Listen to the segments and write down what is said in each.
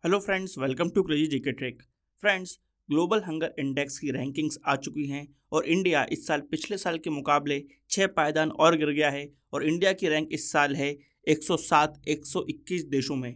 Hello friends, welcome to Crazy GK Trick. Friends, Global Hunger Index की rankings आ चुकी हैं और इंडिया इस साल पिछले साल के मुकाबले 6 पायदान और गिर गया है और इंडिया की रैंक इस साल है 107 121 देशों में।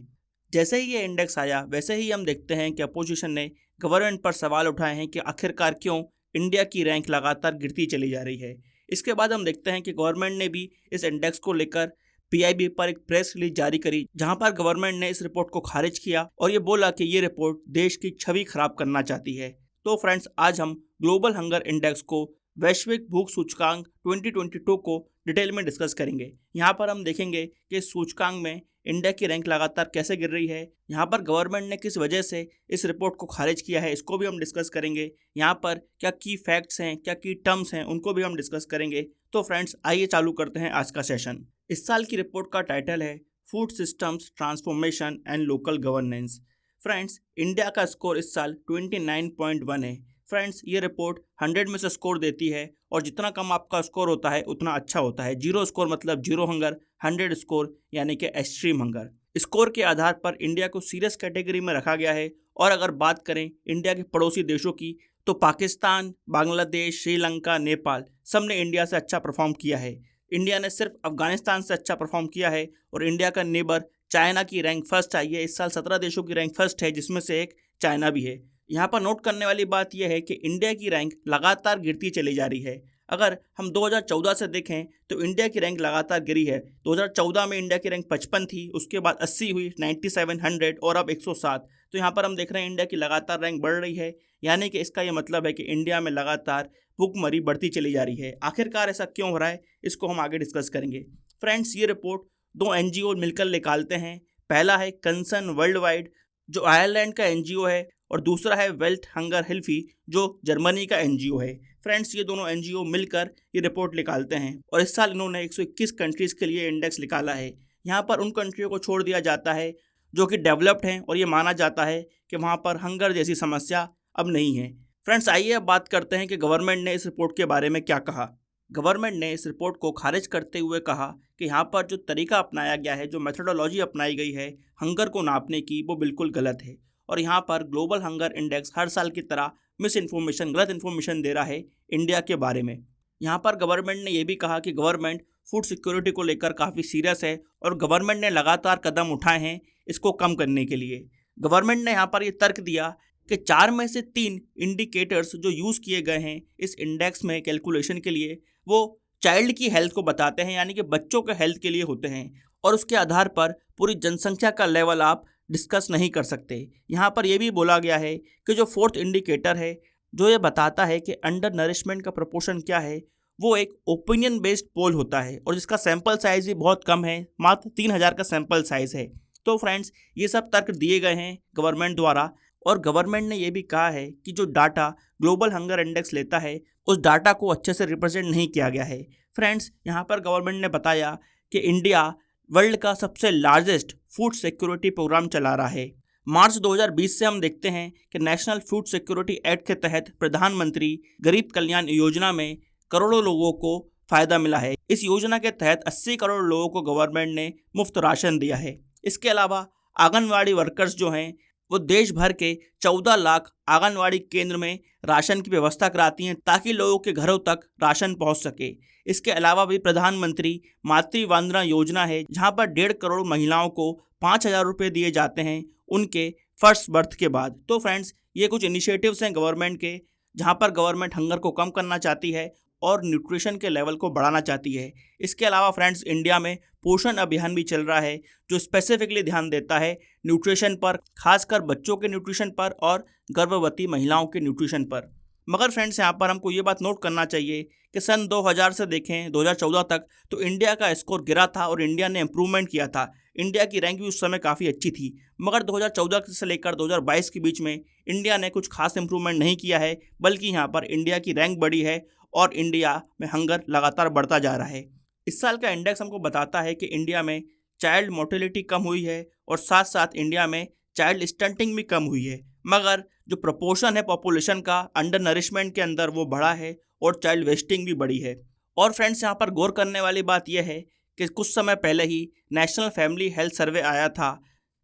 जैसे ही ये इंडेक्स आया वैसे ही हम देखते हैं कि अपोजिशन ने गवर्नमेंट पर सवाल उठाए हैं कि आखिरकार क्यों इंडिया की रैंक लगातार गिरती चली जा रही है। इसके बाद हम देखते हैं कि गवर्नमेंट ने भी इस इंडेक्स को लेकर पीआईबी पर एक प्रेस रिलीज जारी करी, जहां पर गवर्नमेंट ने इस रिपोर्ट को खारिज किया और ये बोला कि ये रिपोर्ट देश की छवि खराब करना चाहती है। तो फ्रेंड्स, आज हम ग्लोबल हंगर इंडेक्स को वैश्विक भूख सूचकांक 2022 को डिटेल में डिस्कस करेंगे। यहाँ पर हम देखेंगे कि इस सूचकांक में इंडिया की रैंक लगातार कैसे गिर रही है, यहाँ पर गवर्नमेंट ने किस वजह से इस रिपोर्ट को खारिज किया है, इसको भी हम डिस्कस करेंगे। यहाँ पर क्या की फैक्ट्स हैं, क्या की टर्म्स हैं, उनको भी हम डिस्कस करेंगे। तो फ्रेंड्स, आइए चालू करते हैं आज का सेशन। इस साल की रिपोर्ट का टाइटल है food systems transformation and local governance. Friends, India का स्कोर इस साल 29.1 है। फ्रेंड्स, ये रिपोर्ट 100 में से स्कोर देती है और जितना कम आपका स्कोर होता है उतना अच्छा होता है। 0 स्कोर मतलब जीरो हंगर, 100 स्कोर यानी कि एक्सट्रीम हंगर। स्कोर के आधार पर इंडिया को सीरियस कैटेगरी में रखा गया है। और अगर बात करें इंडिया के पड़ोसी देशों की, तो पाकिस्तान, बांग्लादेश, श्रीलंका, नेपाल सब ने इंडिया से अच्छा परफॉर्म किया है। इंडिया ने सिर्फ अफगानिस्तान से अच्छा परफॉर्म किया है और इंडिया का नेबर चाइना की रैंक फर्स्ट आई है। इस साल 17 देशों की रैंक फर्स्ट है, जिसमें से एक चाइना भी है। यहाँ पर नोट करने वाली बात यह है कि इंडिया की रैंक लगातार गिरती चली जा रही है। अगर हम 2014 से देखें तो इंडिया की रैंक लगातार गिरी है। 2014 में इंडिया की रैंक 55 थी, उसके बाद 80 हुई, 97, 100 और अब 107। तो यहाँ पर हम देख रहे हैं इंडिया की लगातार रैंक बढ़ रही है, यानी कि इसका ये मतलब है कि इंडिया में लगातार भुखमरी बढ़ती चली जा रही है। आखिरकार ऐसा क्यों हो रहा है, इसको हम आगे डिस्कस करेंगे। फ्रेंड्स, ये रिपोर्ट 2 एनजीओ मिलकर निकालते हैं। पहला है कंसर्न वर्ल्ड वाइड, जो आयरलैंड का एनजीओ है, और दूसरा है वेल्थ हंगर हिल्फी, जो जर्मनी का एनजीओ है। फ्रेंड्स, ये दोनों एनजीओ मिलकर ये रिपोर्ट निकालते हैं और इस साल इन्होंने 121 कंट्रीज के लिए इंडेक्स निकाला है। यहाँ पर उन कंट्रियों को छोड़ दिया जाता है जो कि डेवलप्ड हैं और ये माना जाता है कि वहाँ पर हंगर जैसी समस्या अब नहीं है। फ्रेंड्स, आइए अब बात करते हैं कि गवर्नमेंट ने इस रिपोर्ट के बारे में क्या कहा। गवर्नमेंट ने इस रिपोर्ट को खारिज करते हुए कहा कि यहाँ पर जो तरीका अपनाया गया है, जो मेथोडोलॉजी अपनाई गई है हंगर को नापने की, वो बिल्कुल गलत है। और यहाँ पर ग्लोबल हंगर इंडेक्स हर साल की तरह मिस इन्फॉर्मेशन, गलत इन्फॉर्मेशन दे रहा है इंडिया के बारे में। यहाँ पर गवर्नमेंट ने यह भी कहा कि गवर्नमेंट फूड सिक्योरिटी को लेकर काफ़ी सीरियस है और गवर्नमेंट ने लगातार कदम उठाए हैं इसको कम करने के लिए। गवर्नमेंट ने यहाँ पर ये तर्क दिया कि 4 में से 3 इंडिकेटर्स जो यूज़ किए गए हैं इस इंडेक्स में कैलकुलेशन के लिए, वो चाइल्ड की हेल्थ को बताते हैं, यानी कि बच्चों के हेल्थ के लिए होते हैं। और उसके आधार पर पूरी जनसंख्या का लेवल आप डिस्कस नहीं कर सकते। यहाँ पर यह भी बोला गया है कि जो 4th इंडिकेटर है, जो ये बताता है कि अंडर नरिशमेंट का प्रपोर्शन क्या है, वो एक ओपिनियन बेस्ड पोल होता है और जिसका सैंपल साइज़ भी बहुत कम है, मात्र 3000 का सैंपल साइज़ है। तो फ्रेंड्स, ये सब तर्क दिए गए हैं गवर्नमेंट द्वारा और गवर्नमेंट ने यह भी कहा है कि जो डाटा ग्लोबल हंगर इंडेक्स लेता है उस डाटा को अच्छे से रिप्रेजेंट नहीं किया गया है। फ्रेंड्स, यहाँ पर गवर्नमेंट ने बताया कि इंडिया वर्ल्ड का सबसे लार्जेस्ट फूड सिक्योरिटी प्रोग्राम चला रहा है। मार्च 2020 से हम देखते हैं कि नेशनल फूड सिक्योरिटी एक्ट के तहत प्रधानमंत्री गरीब कल्याण योजना में करोड़ों लोगों को फ़ायदा मिला है। इस योजना के तहत 80 करोड़ लोगों को गवर्नमेंट ने मुफ्त राशन दिया है। इसके अलावा आंगनवाड़ी वर्कर्स जो हैं, वो देश भर के 14 लाख आंगनवाड़ी केंद्र में राशन की व्यवस्था कराती हैं ताकि लोगों के घरों तक राशन पहुंच सके। इसके अलावा भी प्रधानमंत्री मातृ वंदना योजना है, जहां पर 1.5 करोड़ महिलाओं को 5,000 रुपये दिए जाते हैं उनके फर्स्ट बर्थ के बाद। तो फ्रेंड्स, ये कुछ इनिशिएटिव्स हैं गवर्नमेंट के, जहां पर गवर्नमेंट हंगर को कम करना चाहती है और न्यूट्रिशन के लेवल को बढ़ाना चाहती है। इसके अलावा फ्रेंड्स, इंडिया में पोषण अभियान भी चल रहा है जो स्पेसिफिकली ध्यान देता है न्यूट्रिशन पर, खासकर बच्चों के न्यूट्रिशन पर और गर्भवती महिलाओं के न्यूट्रिशन पर। मगर फ्रेंड्स, यहाँ पर हमको ये बात नोट करना चाहिए कि सन 2000 से देखें 2014 तक तो इंडिया का स्कोर गिरा था और इंडिया ने इम्प्रूवमेंट किया था। इंडिया की रैंक भी उस समय काफ़ी अच्छी थी, मगर 2014 से लेकर 2022 के बीच में इंडिया ने कुछ खास इंप्रूवमेंट नहीं किया है, बल्कि यहाँ पर इंडिया की रैंक बढ़ी है और इंडिया में हंगर लगातार बढ़ता जा रहा है। इस साल का इंडेक्स हमको बताता है कि इंडिया में चाइल्ड मोर्टेलिटी कम हुई है और साथ साथ इंडिया में चाइल्ड स्टंटिंग भी कम हुई है, मगर जो प्रपोर्शन है पॉपुलेशन का अंडर नरिशमेंट के अंदर वो बढ़ा है और चाइल्ड वेस्टिंग भी बढ़ी है। और फ्रेंड्स, यहाँ पर गौर करने वाली बात यह है कि कुछ समय पहले ही नेशनल फैमिली हेल्थ सर्वे आया था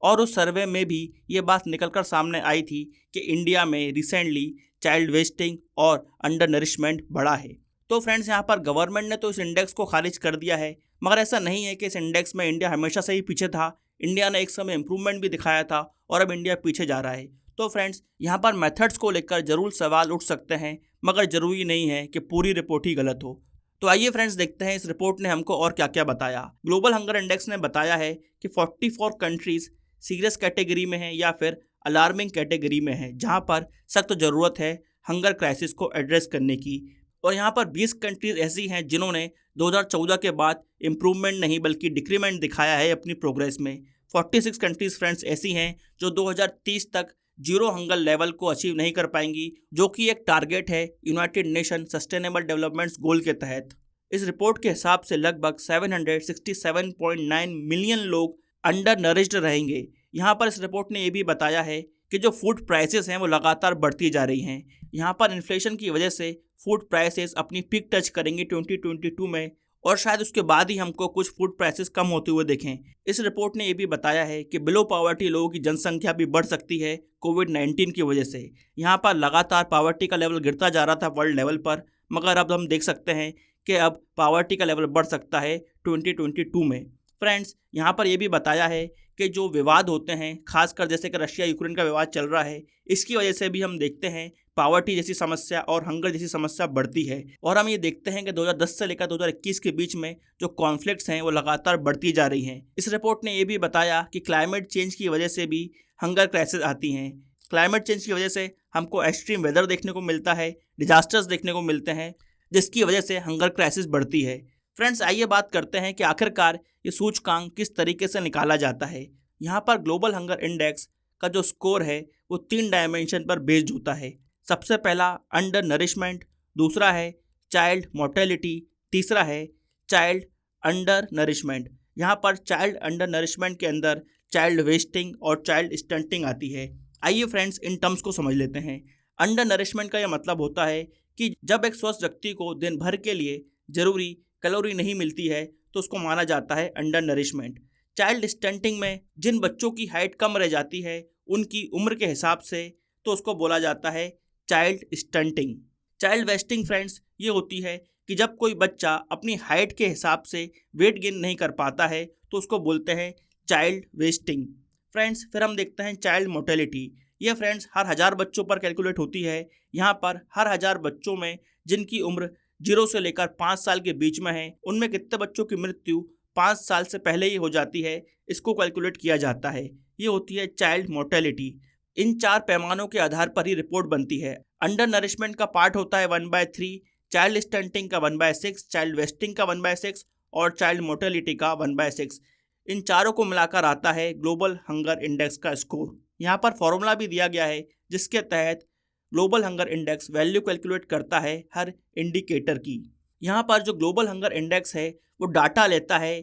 और उस सर्वे में भी ये बात निकलकर सामने आई थी कि इंडिया में रिसेंटली चाइल्ड वेस्टिंग और अंडर नरिशमेंट बढ़ा है। तो फ्रेंड्स, यहाँ पर गवर्नमेंट ने तो इस इंडेक्स को खारिज कर दिया है, मगर ऐसा नहीं है कि इस इंडेक्स में इंडिया हमेशा से ही पीछे था। इंडिया ने एक समय इंप्रूवमेंट भी दिखाया था और अब इंडिया पीछे जा रहा है। तो फ्रेंड्स, यहाँ पर मेथड्स को लेकर जरूर सवाल उठ सकते हैं, मगर जरूरी नहीं है कि पूरी रिपोर्ट ही गलत हो। तो आइए फ्रेंड्स, देखते हैं इस रिपोर्ट ने हमको और क्या क्या बताया। ग्लोबल हंगर इंडेक्स ने बताया है कि 44 कंट्रीज सीरियस कैटेगरी में है या फिर अलार्मिंग कैटेगरी में है, जहाँ पर सख्त ज़रूरत है हंगर क्राइसिस को एड्रेस करने की। और यहाँ पर 20 कंट्रीज ऐसी हैं जिन्होंने 2014 के बाद इम्प्रूवमेंट नहीं बल्कि डिक्रीमेंट दिखाया है अपनी प्रोग्रेस में। 46 कंट्रीज फ्रेंड्स ऐसी हैं जो 2030 तक जीरो हंगर लेवल को अचीव नहीं कर पाएंगी, जो कि एक टारगेट है United nation sustainable development goal के तहत। इस रिपोर्ट के हिसाब से लगभग 767.9 मिलियन लोग अंडर नरिश्ड रहेंगे। यहाँ पर इस रिपोर्ट ने यह भी बताया है कि जो फूड प्राइसेस हैं वो लगातार बढ़ती जा रही हैं। यहाँ पर इन्फ्लेशन की वजह से फूड प्राइसेस अपनी पीक टच करेंगे 2022 में, और शायद उसके बाद ही हमको कुछ फूड प्राइसेस कम होते हुए देखें। इस रिपोर्ट ने यह भी बताया है कि बिलो पावर्टी लोगों की जनसंख्या भी बढ़ सकती है कोविड-19 की वजह से। यहाँ पर लगातार पावर्टी का लेवल गिरता जा रहा था वर्ल्ड लेवल पर, मगर अब हम देख सकते हैं कि अब पावर्टी का लेवल बढ़ सकता है 2022 में। फ्रेंड्स, यहाँ पर यह भी बताया है कि जो विवाद होते हैं, खासकर जैसे कि रशिया यूक्रेन का विवाद चल रहा है, इसकी वजह से भी हम देखते हैं पावर्टी जैसी समस्या और हंगर जैसी समस्या बढ़ती है। और हम ये देखते हैं कि 2010 से लेकर 2021 के बीच में जो कॉन्फ्लिक्ट्स हैं वो लगातार बढ़ती जा रही हैं। इस रिपोर्ट ने ये भी बताया कि क्लाइमेट चेंज की वजह से भी हंगर क्राइसिस आती हैं। क्लाइमेट चेंज की वजह से हमको एक्सट्रीम वेदर देखने को मिलता है, डिजास्टर्स देखने को मिलते हैं, जिसकी वजह से हंगर क्राइसिस बढ़ती है। फ्रेंड्स, आइए बात करते हैं कि आखिरकार ये सूचकांक किस तरीके से निकाला जाता है। यहाँ पर ग्लोबल हंगर इंडेक्स का जो स्कोर है वो 3 डायमेंशन पर बेस्ड होता है। सबसे पहला अंडर नरिशमेंट, दूसरा है चाइल्ड मोर्टेलिटी, तीसरा है चाइल्ड अंडर नरिशमेंट। यहाँ पर चाइल्ड अंडर नरिशमेंट के अंदर चाइल्ड वेस्टिंग और चाइल्ड स्टंटिंग आती है। आइए फ्रेंड्स, इन टर्म्स को समझ लेते हैं। अंडर नरिशमेंट का यह मतलब होता है कि जब एक स्वस्थ व्यक्ति को दिन भर के लिए जरूरी कैलोरी नहीं मिलती है तो उसको माना जाता है अंडर नरिशमेंट। चाइल्ड स्टंटिंग में जिन बच्चों की हाइट कम रह जाती है उनकी उम्र के हिसाब से, तो उसको बोला जाता है child stunting. Child wasting friends ये होती है कि जब कोई बच्चा अपनी हाइट के हिसाब से वेट गेन नहीं कर पाता है तो उसको बोलते हैं चाइल्ड वेस्टिंग। फ्रेंड्स, फिर हम देखते हैं चाइल्ड मोर्टेलिटी। ये फ्रेंड्स हर 1000 बच्चों पर कैलकुलेट होती है। यहाँ पर हर 1000 बच्चों में जिनकी उम्र 0 से लेकर 5 साल के बीच में है, उनमें कितने बच्चों की मृत्यु 5 साल से पहले ही हो जाती है, इसको कैलकुलेट किया जाता है। ये होती है चाइल्ड मोर्टेलिटी। इन 4 पैमानों के आधार पर ही रिपोर्ट बनती है। अंडर नरिशमेंट का पार्ट होता है 1/3, चाइल्ड स्टंटिंग का 1/6, चाइल्ड वेस्टिंग का 1/6 और चाइल्ड मोर्टेलिटी का 1/6। इन चारों को मिलाकर आता है ग्लोबल हंगर इंडेक्स का स्कोर। यहाँ पर फॉर्मूला भी दिया गया है जिसके तहत global Hunger index value calculate करता है हर इंडिकेटर की। यहाँ पर जो ग्लोबल हंगर इंडेक्स है वो डाटा लेता है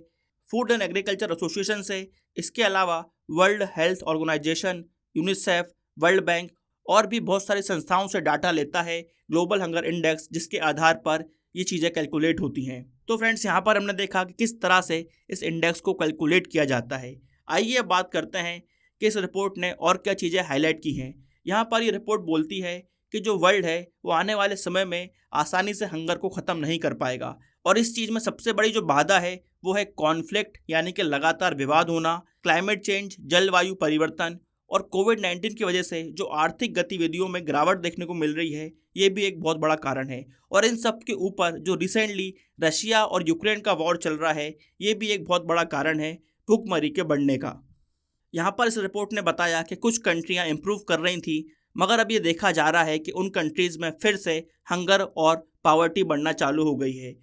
फूड एंड एग्रीकल्चर एसोसिएशन से, इसके अलावा World Health Organization, UNICEF, World Bank और भी बहुत सारी संस्थाओं से डाटा लेता है ग्लोबल हंगर इंडेक्स, जिसके आधार पर ये चीज़ें कैलकुलेट होती हैं। तो फ्रेंड्स, यहाँ पर हमने देखा कि किस तरह से इस इंडेक्स को कैलकुलेट किया जाता है। आइए बात करते हैं कि इस रिपोर्ट ने और क्या चीज़ें हाईलाइट की हैं। यहाँ पर ये रिपोर्ट बोलती है कि जो वर्ल्ड है वो आने वाले समय में आसानी से हंगर को ख़त्म नहीं कर पाएगा, और इस चीज़ में सबसे बड़ी जो बाधा है वो है कॉन्फ्लिक्ट, यानी कि लगातार विवाद होना, क्लाइमेट चेंज, जलवायु परिवर्तन और कोविड-19 की वजह से जो आर्थिक गतिविधियों में गिरावट देखने को मिल रही है, ये भी एक बहुत बड़ा कारण है। और इन सब के ऊपर जो रिसेंटली रशिया और यूक्रेन का वॉर चल रहा है, ये भी एक बहुत बड़ा कारण है भूखमरी के बढ़ने का। यहाँ पर इस रिपोर्ट ने बताया कि कुछ कंट्रियाँ इम्प्रूव कर रही थी, मगर अब ये देखा जा रहा है कि उन कंट्रीज़ में फिर से हंगर और पावर्टी बढ़ना चालू हो गई है।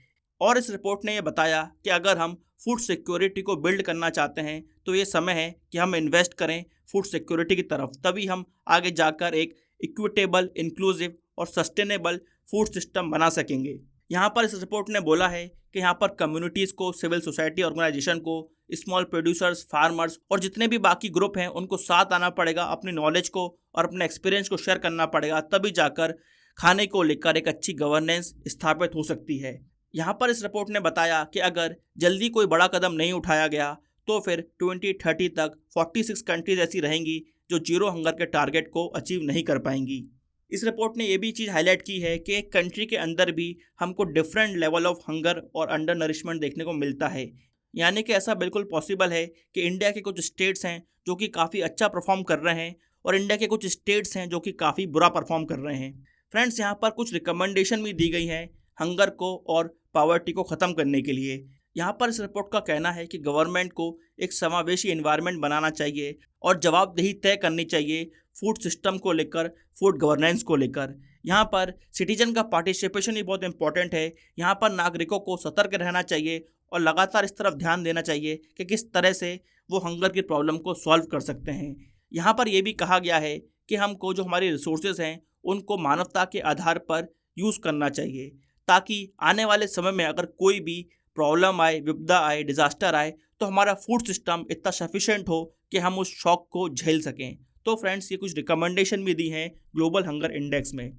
और इस रिपोर्ट ने ये बताया कि अगर हम फूड सिक्योरिटी को बिल्ड करना चाहते हैं तो ये समय है कि हम इन्वेस्ट करें फूड सिक्योरिटी की तरफ, तभी हम आगे जाकर एक इक्विटेबल, इंक्लूसिव और सस्टेनेबल फूड सिस्टम बना सकेंगे। यहाँ पर इस रिपोर्ट ने बोला है कि यहाँ पर कम्युनिटीज़ को, सिविल सोसाइटी ऑर्गेनाइजेशन को, स्मॉल प्रोड्यूसर्स, फार्मर्स और जितने भी बाकी ग्रुप हैं उनको साथ आना पड़ेगा, अपनी नॉलेज को और अपने एक्सपीरियंस को शेयर करना पड़ेगा, तभी जाकर खाने को लेकर एक अच्छी गवर्नेंस स्थापित हो सकती है। यहाँ पर इस रिपोर्ट ने बताया कि अगर जल्दी कोई बड़ा कदम नहीं उठाया गया तो फिर 2030 तक 46 कंट्रीज ऐसी रहेंगी जो जीरो हंगर के टारगेट को अचीव नहीं कर पाएंगी। इस रिपोर्ट ने ये भी चीज़ हाईलाइट की है कि एक कंट्री के अंदर भी हमको डिफरेंट लेवल ऑफ हंगर और अंडर नरिशमेंट देखने को मिलता है। यानी कि ऐसा बिल्कुल पॉसिबल है कि इंडिया के कुछ स्टेट्स हैं जो कि काफ़ी अच्छा परफॉर्म कर रहे हैं और इंडिया के कुछ स्टेट्स हैं जो कि काफ़ी बुरा परफॉर्म कर रहे हैं। फ्रेंड्स, यहाँ पर कुछ रिकमेंडेशन भी दी गई हैं हंगर को और पॉवर्टी को ख़त्म करने के लिए। यहाँ पर इस रिपोर्ट का कहना है कि गवर्नमेंट को एक समावेशी एनवायरनमेंट बनाना चाहिए और जवाबदेही तय करनी चाहिए फूड सिस्टम को लेकर, फूड गवर्नेंस को लेकर। यहाँ पर सिटीजन का पार्टिसिपेशन ही बहुत इंपॉर्टेंट है। यहाँ पर नागरिकों को सतर्क रहना चाहिए और लगातार इस तरफ ध्यान देना चाहिए कि किस तरह से वो हंगर की प्रॉब्लम को सॉल्व कर सकते हैं। यहाँ पर यह भी कहा गया है कि हमको जो हमारी रिसोर्सेज हैं उनको मानवता के आधार पर यूज़ करना चाहिए, ताकि आने वाले समय में अगर कोई भी प्रॉब्लम आए, विपदा आए, डिज़ास्टर आए, तो हमारा फूड सिस्टम इतना सफिशेंट हो कि हम उस शॉक को झेल सकें। तो फ्रेंड्स, ये कुछ रिकमेंडेशन भी दी हैं ग्लोबल हंगर इंडेक्स में।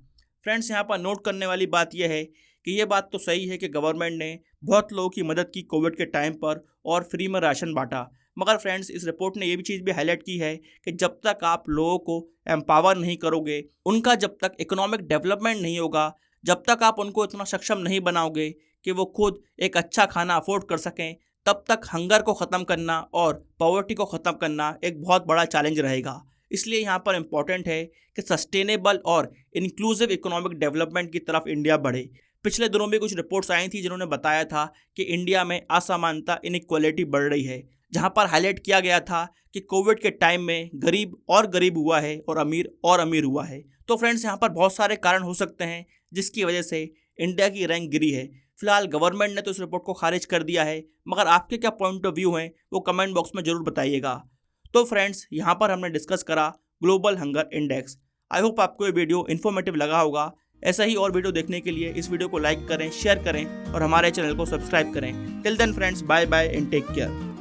फ्रेंड्स, यहाँ पर नोट करने वाली बात यह है कि ये बात तो सही है कि गवर्नमेंट ने बहुत लोगों की मदद की कोविड के टाइम पर और फ्री में राशन बांटा। मगर फ्रेंड्स, इस रिपोर्ट ने ये भी चीज़ भी हाईलाइट की है कि जब तक आप लोगों को एम्पावर नहीं करोगे, उनका जब तक इकोनॉमिक डेवलपमेंट नहीं होगा, जब तक आप उनको इतना सक्षम नहीं बनाओगे कि वो खुद एक अच्छा खाना अफोर्ड कर सकें, तब तक हंगर को ख़त्म करना और पॉवर्टी को ख़त्म करना एक बहुत बड़ा चैलेंज रहेगा। इसलिए यहाँ पर इम्पॉर्टेंट है कि सस्टेनेबल और इंक्लूसिव इकोनॉमिक डेवलपमेंट की तरफ इंडिया बढ़े। पिछले दिनों में कुछ रिपोर्ट्स आई थी जिन्होंने बताया था कि इंडिया में असमानता, इनइक्वालिटी बढ़ रही है, जहाँ पर हाईलाइट किया गया था कि कोविड के टाइम में गरीब और गरीब हुआ है और अमीर हुआ है। तो फ्रेंड्स, यहाँ पर बहुत सारे कारण हो सकते हैं जिसकी वजह से इंडिया की रैंक गिरी है। फिलहाल गवर्नमेंट ने तो इस रिपोर्ट को खारिज कर दिया है, मगर आपके क्या पॉइंट ऑफ व्यू हैं वो कमेंट बॉक्स में ज़रूर बताइएगा। तो फ्रेंड्स, यहाँ पर हमने डिस्कस करा global Hunger index. I hope आपको ये वीडियो इन्फॉर्मेटिव लगा होगा। ऐसा ही और वीडियो देखने के लिए इस वीडियो को लाइक करें, शेयर करें और हमारे चैनल को सब्सक्राइब करें। Till then friends, bye bye and take care.